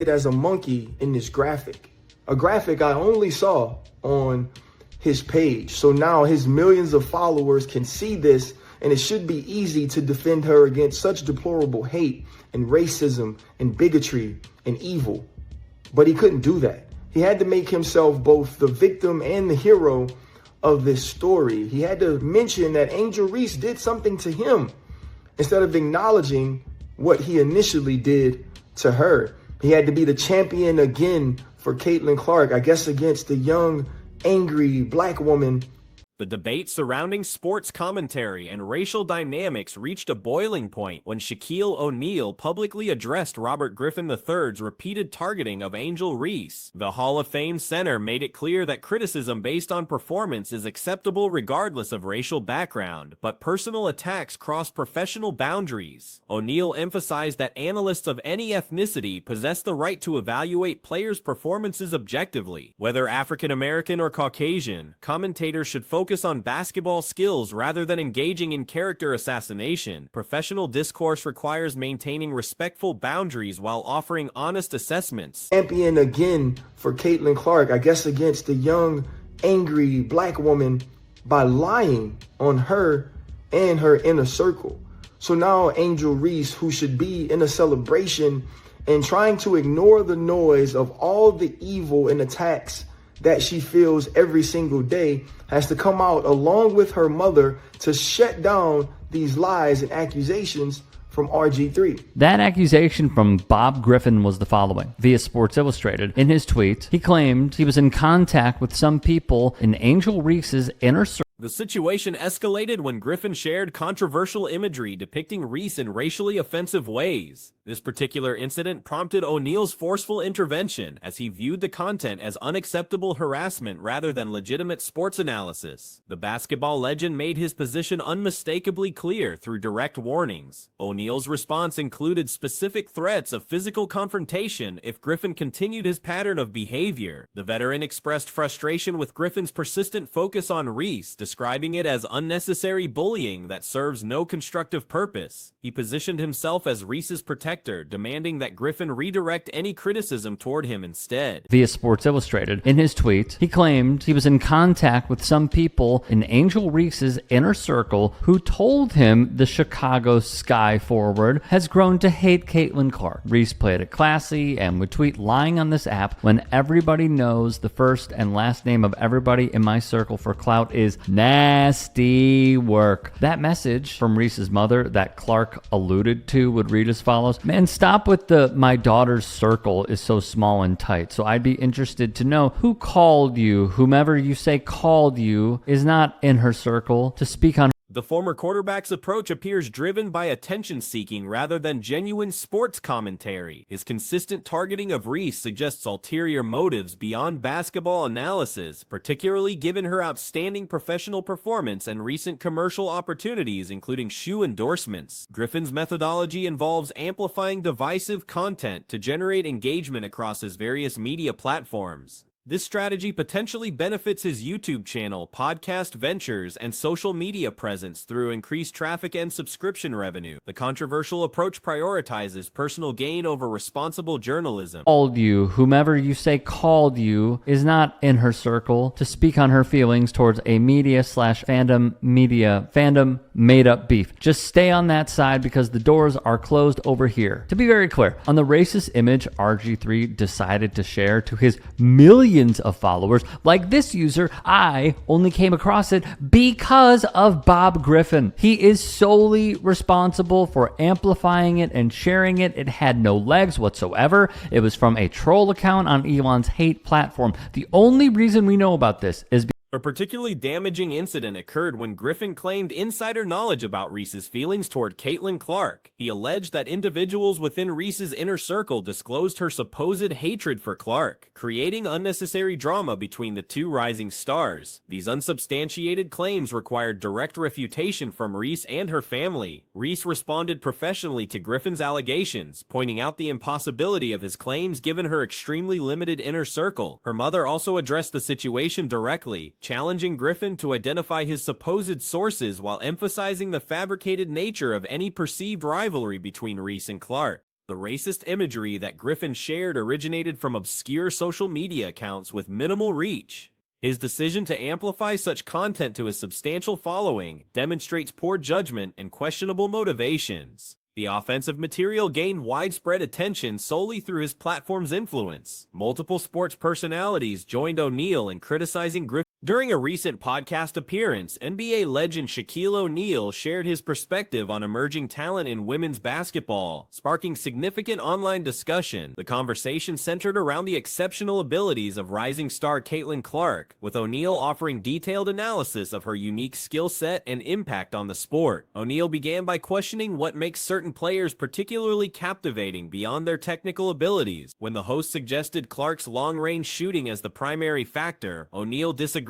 as a monkey in this graphic, a graphic I only saw on his page. So now his millions of followers can see this, and it should be easy to defend her against such deplorable hate and racism and bigotry and evil. But he couldn't do that. He had to make himself both the victim and the hero of this story. He had to mention that Angel Reese did something to him instead of acknowledging what he initially did to her. He had to be the champion again for Caitlin Clark, I guess against the young, angry black woman. The debate surrounding sports commentary and racial dynamics reached a boiling point when Shaquille O'Neal publicly addressed Robert Griffin III's repeated targeting of Angel Reese. The Hall of Fame center made it clear that criticism based on performance is acceptable regardless of racial background, but personal attacks cross professional boundaries. O'Neal emphasized that analysts of any ethnicity possess the right to evaluate players' performances objectively. Whether African American or Caucasian, commentators should focus on basketball skills rather than engaging in character assassination. Professional discourse requires maintaining respectful boundaries while offering honest assessments. Champion again for Caitlin Clark, I guess against the young, angry black woman by lying on her and her inner circle. So now Angel Reese, who should be in a celebration and trying to ignore the noise of all the evil and attacks that she feels every single day, has to come out along with her mother to shut down these lies and accusations from RG3. That accusation from Bob Griffin was the following. Via Sports Illustrated, in his tweet, he claimed he was in contact with some people in Angel Reese's inner circle. The situation escalated when Griffin shared controversial imagery depicting Reese in racially offensive ways. This particular incident prompted O'Neal's forceful intervention as he viewed the content as unacceptable harassment rather than legitimate sports analysis. The basketball legend made his position unmistakably clear through direct warnings. O'Neal's response included specific threats of physical confrontation if Griffin continued his pattern of behavior. The veteran expressed frustration with Griffin's persistent focus on Reese, describing it as unnecessary bullying that serves no constructive purpose. He positioned himself as Reese's protector, demanding that Griffin redirect any criticism toward him instead. Via Sports Illustrated, in his tweet, he claimed he was in contact with some people in Angel Reese's inner circle who told him the Chicago Sky forward has grown to hate Caitlin Clark. Reese played it classy and would tweet lying on this app when everybody knows the first and last name of everybody in my circle for clout is nasty work. That message from Reese's mother that Clark alluded to would read as follows. Man, stop with the my daughter's circle is so small and tight. So I'd be interested to know who called you. Whomever you say called you is not in her circle to speak on. The former quarterback's approach appears driven by attention-seeking rather than genuine sports commentary. His consistent targeting of Reese suggests ulterior motives beyond basketball analysis, particularly given her outstanding professional performance and recent commercial opportunities, including shoe endorsements. Griffin's methodology involves amplifying divisive content to generate engagement across his various media platforms. This strategy potentially benefits his YouTube channel, podcast ventures, and social media presence through increased traffic and subscription revenue. The controversial approach prioritizes personal gain over responsible journalism. Called you, whomever you say called you, is not in her circle to speak on her feelings towards a fandom made up beef. Just stay on that side because the doors are closed over here. To be very clear, on the racist image RG3 decided to share to his millions of followers, like this user, I only came across it because of Bob Griffin. He is solely responsible for amplifying it and sharing it. It had no legs whatsoever. It was from a troll account on Elon's hate platform. The only reason we know about this is A particularly damaging incident occurred when Griffin claimed insider knowledge about Reese's feelings toward Caitlin Clark. He alleged that individuals within Reese's inner circle disclosed her supposed hatred for Clark, creating unnecessary drama between the two rising stars. These unsubstantiated claims required direct refutation from Reese and her family. Reese responded professionally to Griffin's allegations, pointing out the impossibility of his claims given her extremely limited inner circle. Her mother also addressed the situation directly, challenging Griffin to identify his supposed sources while emphasizing the fabricated nature of any perceived rivalry between Reese and Clark. The racist imagery that Griffin shared originated from obscure social media accounts with minimal reach. His decision to amplify such content to his substantial following demonstrates poor judgment and questionable motivations. The offensive material gained widespread attention solely through his platform's influence. Multiple sports personalities joined O'Neal in criticizing Griffin. During a recent podcast appearance, NBA legend Shaquille O'Neal shared his perspective on emerging talent in women's basketball, sparking significant online discussion. The conversation centered around the exceptional abilities of rising star Caitlin Clark, with O'Neal offering detailed analysis of her unique skill set and impact on the sport. O'Neal began by questioning what makes certain players particularly captivating beyond their technical abilities. When the host suggested Clark's long-range shooting as the primary factor, O'Neal disagreed,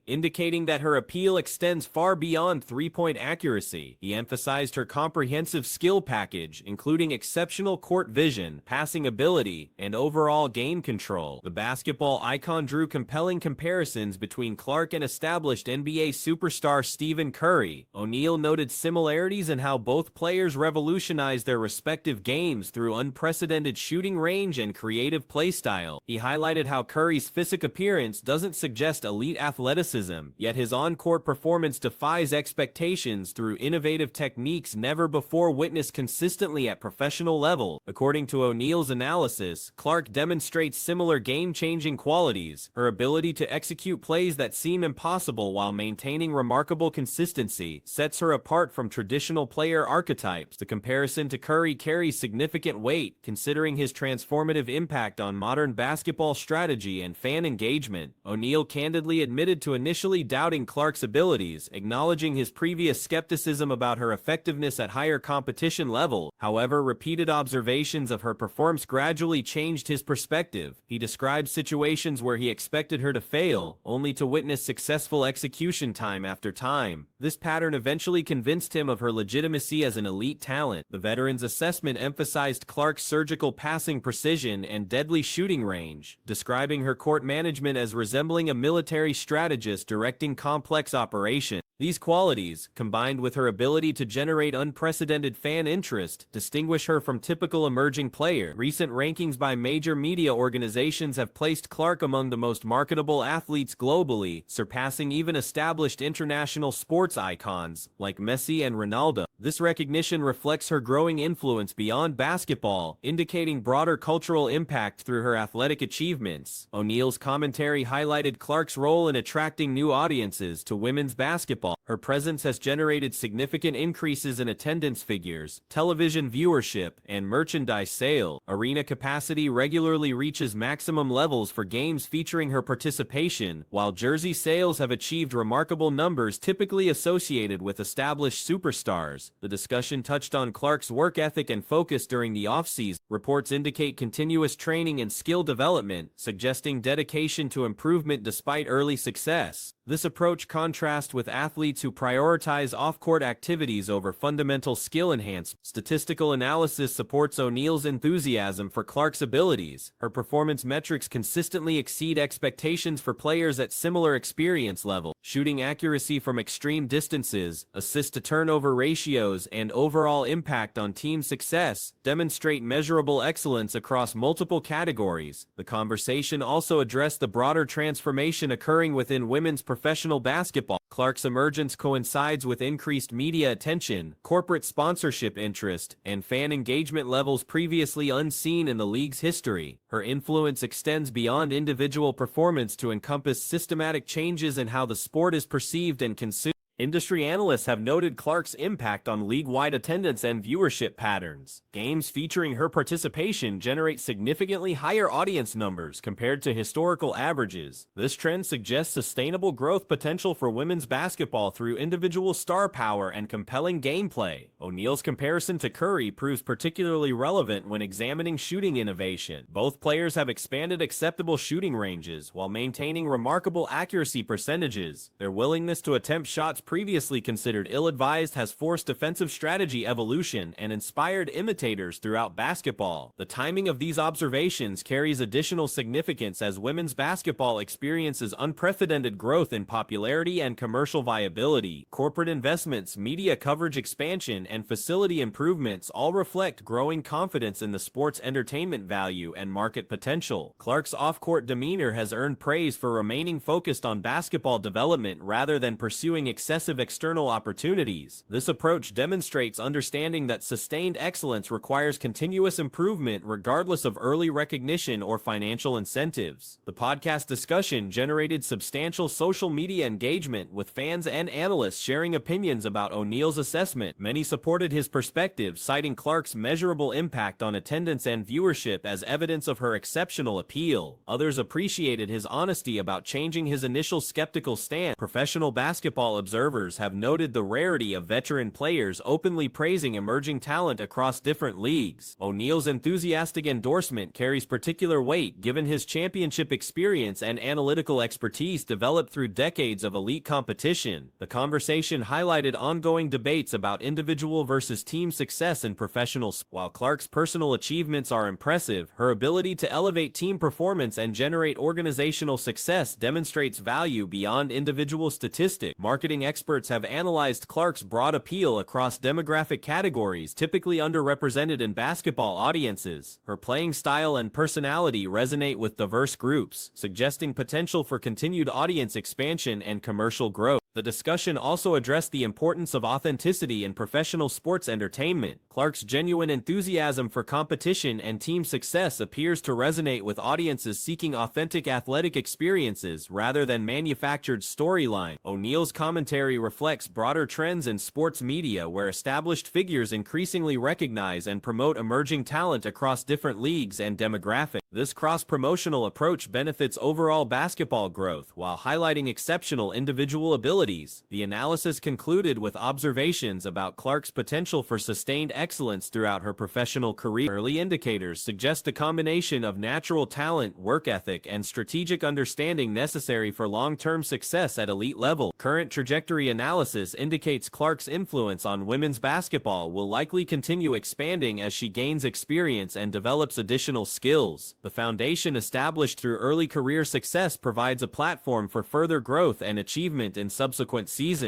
indicating that her appeal extends far beyond three-point accuracy. He emphasized her comprehensive skill package, including exceptional court vision, passing ability, and overall game control. The basketball icon drew compelling comparisons between Clark and established NBA superstar Stephen Curry. O'Neal noted similarities in how both players revolutionized their respective games through unprecedented shooting range and creative playstyle. He highlighted how Curry's physical appearance doesn't suggest elite athleticism, yet his on-court performance defies expectations through innovative techniques never before witnessed consistently at professional level. According to O'Neal's analysis, Clark demonstrates similar game-changing qualities. Her ability to execute plays that seem impossible while maintaining remarkable consistency sets her apart from traditional player archetypes. The comparison to Curry carries significant weight, considering his transformative impact on modern basketball strategy and fan engagement. O'Neal candidly admitted to initially doubting Clark's abilities, acknowledging his previous skepticism about her effectiveness at higher competition level. However, repeated observations of her performance gradually changed his perspective. He described situations where he expected her to fail, only to witness successful execution time after time. This pattern eventually convinced him of her legitimacy as an elite talent. The veteran's assessment emphasized Clark's surgical passing precision and deadly shooting range, describing her court management as resembling a military strategist directing complex operations. These qualities, combined with her ability to generate unprecedented fan interest, distinguish her from typical emerging players. Recent rankings by major media organizations have placed Clark among the most marketable athletes globally, surpassing even established international sports icons like Messi and Ronaldo. This recognition reflects her growing influence beyond basketball, indicating broader cultural impact through her athletic achievements. O'Neal's commentary highlighted Clark's role in attracting new audiences to women's basketball. Her presence has generated significant increases in attendance figures, television viewership, and merchandise sales. Arena capacity regularly reaches maximum levels for games featuring her participation, while jersey sales have achieved remarkable numbers typically associated with established superstars. The discussion touched on Clark's work ethic and focus during the offseason. Reports indicate continuous training and skill development, suggesting dedication to improvement despite early success. This approach contrasts with athletes who prioritize off-court activities over fundamental skill enhancement. Statistical analysis supports O'Neal's enthusiasm for Clark's abilities. Her performance metrics consistently exceed expectations for players at similar experience level. Shooting accuracy from extreme distances, assist-to-turnover ratios, and overall impact on team success demonstrate measurable excellence across multiple categories. The conversation also addressed the broader transformation occurring within women's professional basketball. Clark's emergence coincides with increased media attention, corporate sponsorship interest, and fan engagement levels previously unseen in the league's history. Her influence extends beyond individual performance to encompass systematic changes in how the sport is perceived and consumed. Industry analysts have noted Clark's impact on league-wide attendance and viewership patterns. Games featuring her participation generate significantly higher audience numbers compared to historical averages. This trend suggests sustainable growth potential for women's basketball through individual star power and compelling gameplay. O'Neal's comparison to Curry proves particularly relevant when examining shooting innovation. Both players have expanded acceptable shooting ranges while maintaining remarkable accuracy percentages. Their willingness to attempt shots previously considered ill-advised has forced defensive strategy evolution and inspired imitators throughout basketball. The timing of these observations carries additional significance as women's basketball experiences unprecedented growth in popularity and commercial viability. Corporate investments, media coverage expansion, and facility improvements all reflect growing confidence in the sport's entertainment value and market potential. Clark's off-court demeanor has earned praise for remaining focused on basketball development rather than pursuing excessive external opportunities. This approach demonstrates understanding that sustained excellence requires continuous improvement regardless of early recognition or financial incentives. The podcast discussion generated substantial social media engagement, with fans and analysts sharing opinions about O'Neal's assessment. Many supported his perspective, citing Clark's measurable impact on attendance and viewership as evidence of her exceptional appeal. Others appreciated his honesty about changing his initial skeptical stance. Professional basketball observers have noted the rarity of veteran players openly praising emerging talent across different leagues. O'Neal's enthusiastic endorsement carries particular weight given his championship experience and analytical expertise developed through decades of elite competition. The conversation highlighted ongoing debates about individual versus team success in professional sports. While Clark's personal achievements are impressive, her ability to elevate team performance and generate organizational success demonstrates value beyond individual statistics. Marketing experts have analyzed Clark's broad appeal across demographic categories typically underrepresented in basketball audiences. Her playing style and personality resonate with diverse groups, suggesting potential for continued audience expansion and commercial growth. The discussion also addressed the importance of authenticity in professional sports entertainment. Clark's genuine enthusiasm for competition and team success appears to resonate with audiences seeking authentic athletic experiences rather than manufactured storylines. O'Neal's commentary reflects broader trends in sports media where established figures increasingly recognize and promote emerging talent across different leagues and demographics. This cross-promotional approach benefits overall basketball growth while highlighting exceptional individual abilities. The analysis concluded with observations about Clark's potential for sustained excellence throughout her professional career. Early indicators suggest a combination of natural talent, work ethic, and strategic understanding necessary for long-term success at elite level. Current trajectory analysis indicates Clark's influence on women's basketball will likely continue expanding as she gains experience and develops additional skills. The foundation established through early career success provides a platform for further growth and achievement in subsequent seasons.